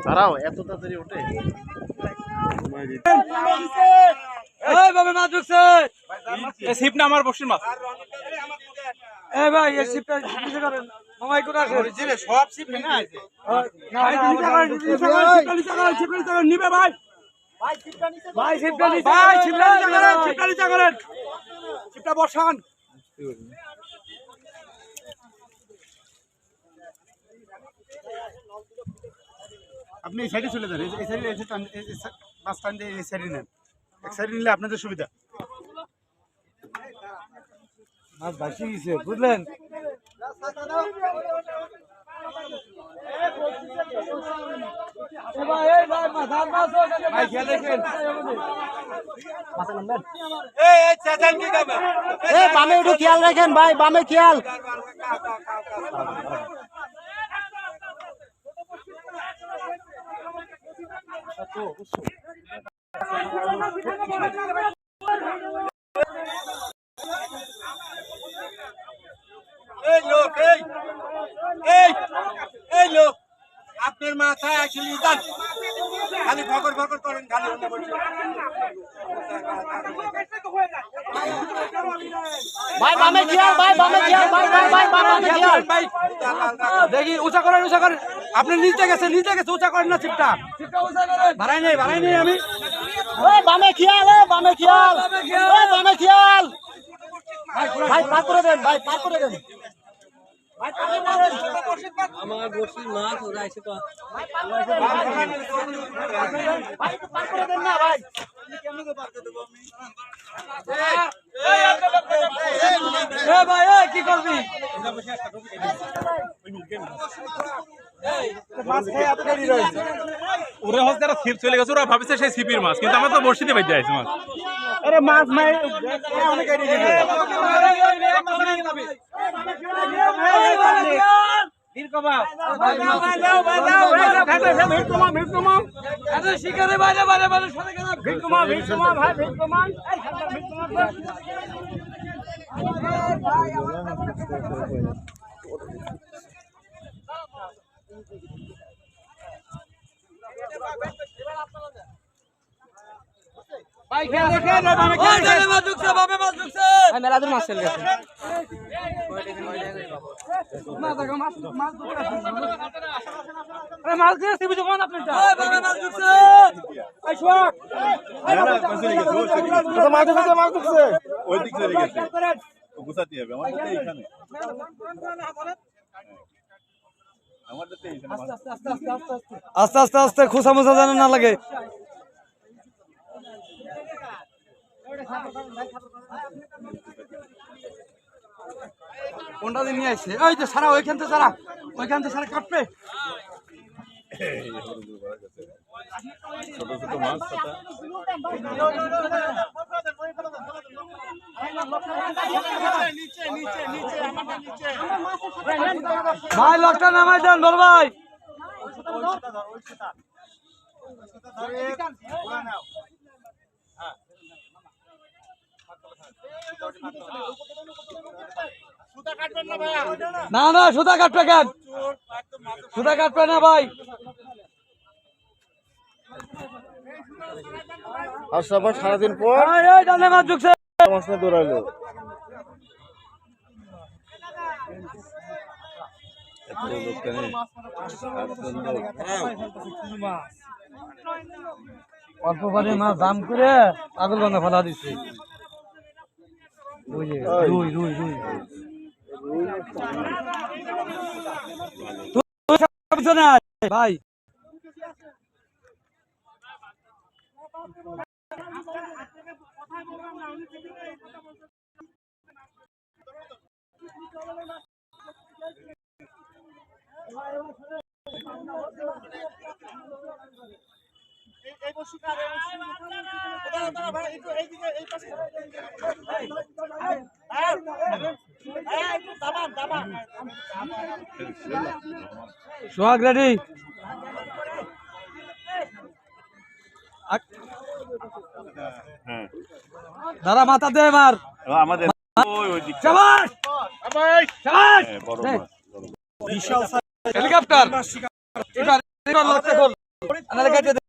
দাঁড়াও, এত তাড়াতাড়ি ওঠে। আমার বসির মাছ। ভাই এই সিপটা করেন মামাই কোথা আছে? সব সিপ না আছে। নিবে ভাই। ভাই সিপটা নিচে, ভাই সিপটা নিচে, ভাই সিপটা নিচে করেন, সিপটা নিচে করেন, সিপটা বসান। আপনি এই সাইডে চলে যান, এই সাইডে এসে বাস স্ট্যান্ড দিয়ে এই সাইডে নেন, এক সাইডে নিলে আপনাদের সুবিধা। মাছ ভাসি গেছে বুঝলেন। বামে একটু খেয়াল রাখেন ভাই, বামে খেয়াল। এই লোক আপনার মাথায় আসলে খালি ফকর ফকর করেন, খালি ভাই বামে খেয়াল, ভাই বামে খেয়াল, ভাই ভাই ভাই বামে খেয়াল। দেখি উঁচা করেন, উঁচা করেন। আপনি নিচে গেছে, নিচে গেছে, উঁচা করেন না চিপটা। ভাড়াই নেই, ভাড়াই নেই আমি। বামে খেয়াল, বামে খেয়াল, বামে খেয়াল। ভাই পার করে দেন, ভাই পার করে দেন। আমার বসির মাছ ওরা এসে তো পার করে দেন না ভাই। ভাই কি করবি? ওরা হচ্ছে যারা ছিপ চলে গেছে, ওরা ভাবছে সেই ছিপির মাছ, কিন্তু আমরা তো বড়শিতে বেঁধে আছি মাছ। আরে মাছ নাই অনেক শিকারে বাইরে বাইরে বাইরে ভিড় ভাই ভিড় কমান। ভাই খেয়াল রাখেন, মাছ ঢুকছে, বামে মাছ ঢুকছে। মেলা দূর মাছ চলে গেছে। মাছ দিয়ে সিবি যখন আপনি বামে মাছ ঢুকছে। এই শোক মাছ ঢুকছে, মাছ ঢুকছে ওই দিক চলে গেছে, গুছাতে হবে আমাদের এইখানে। আস্তে আস্তে আস্তে খোসা মোসা যেন না লাগে। কোনটা দিন নিয়ে আসছে? ওই যে সারা ওইখান থেকে সারা, ওইখান থেকে সারা কাটবে। ছোট ছোট মাছ ভাই লকটা নামাই দেন বল ভাই। না না সুতা কাটবে কেন? সুতা কাটবে না ভাই। আবার সারাদিন পর ডালে মাছ ঢুকছে, মাছ দৌড়াইলো। অল্প করে মাছ দাম করে পাগল বান্ধা ফেলা দিচ্ছে। ভাই সোহাগ রেডি দাদা মাথা দে এবার আমাদের শাবাশ শাবাশ বিশাল হেলিকপ্টার এবার এবার লক্ষ্য কর আনালে কেটে দে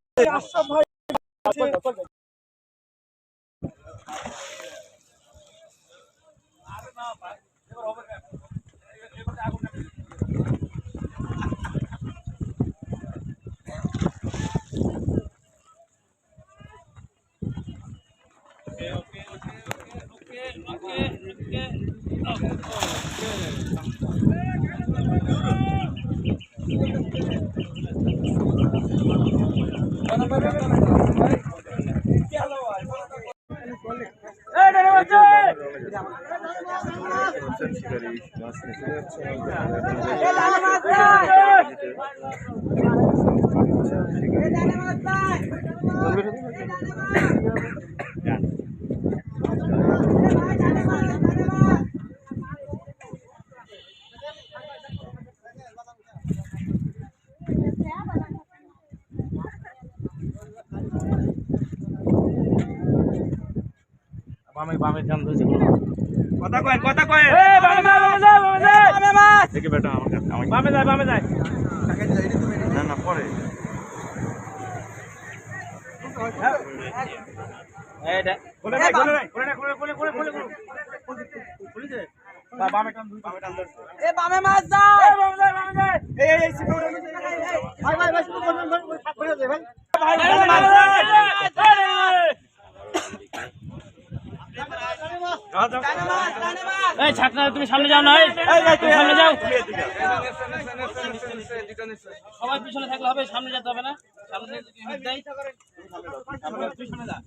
কথা কয় দেখে বেটা আমাকে বামে যায় না না পরে ছাত্ররা তুমি সামনে যাও না তুমি সামনে যাও সবাই পিছনে থাকলে হবে সামনে যেতে হবে না সামনে তুই সামনে যা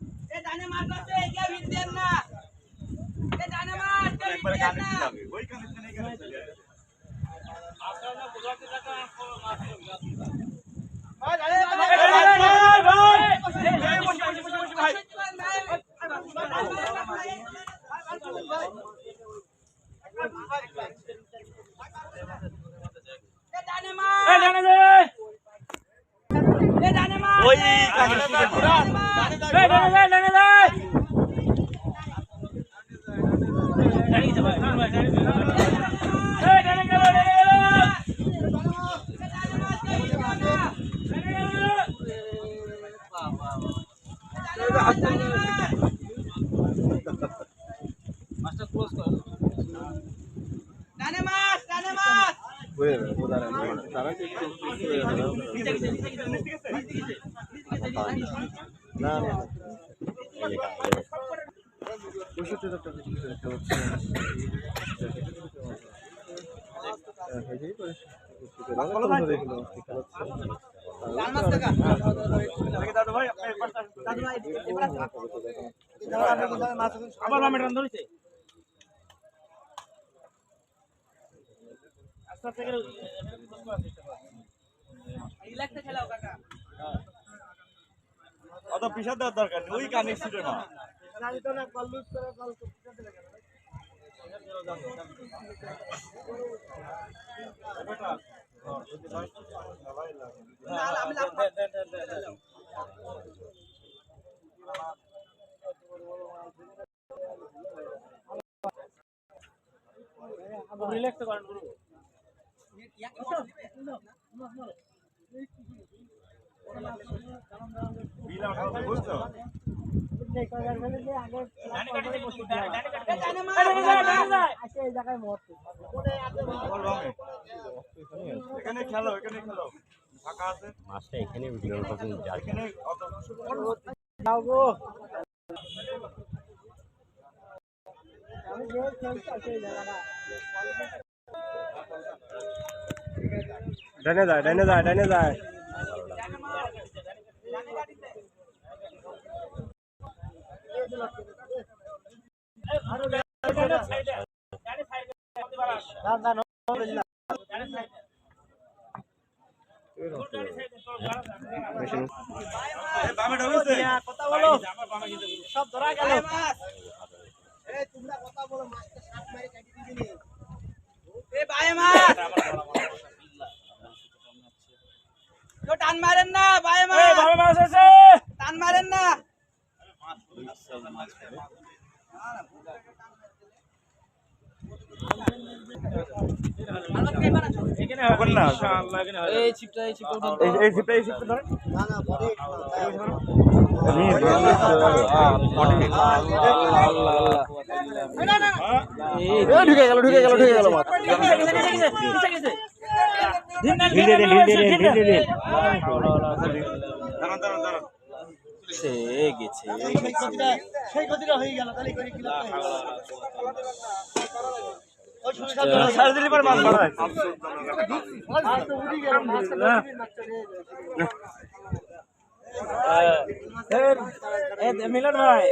মাস্টার ক্লোজ কর আবার বামে টান ধরেছে আস্তে আস্তে করে রিল্যাক্সে খেলাও কাকা অত পিছার দেওয়ার দরকার নেই ওই কানে ছিল না রিল্যাক্স করেন গুরু বুঝছো এখানে খেলো ফাঁকা আছে মাছটা এখানে ভিডিও করতে যাই এখানে অত দাও গো ডানে যায় বামে ঢুকেছে কথা বলো সব ধরা গেল টান মারেন না ভাই মাছ আছে টান মারেন না এখন না এই ছিপটা উঠান তো। এই ছিপটা ধরেন ঢুকে গেল মাছ দাঁড়ান দাঁড়ান দাঁড়ান সেই ক্ষতিটা হয়ে গেল তাহলে করে কি লাভ সাড়ে দিলি পর মাছ ধরা মিলন ভাই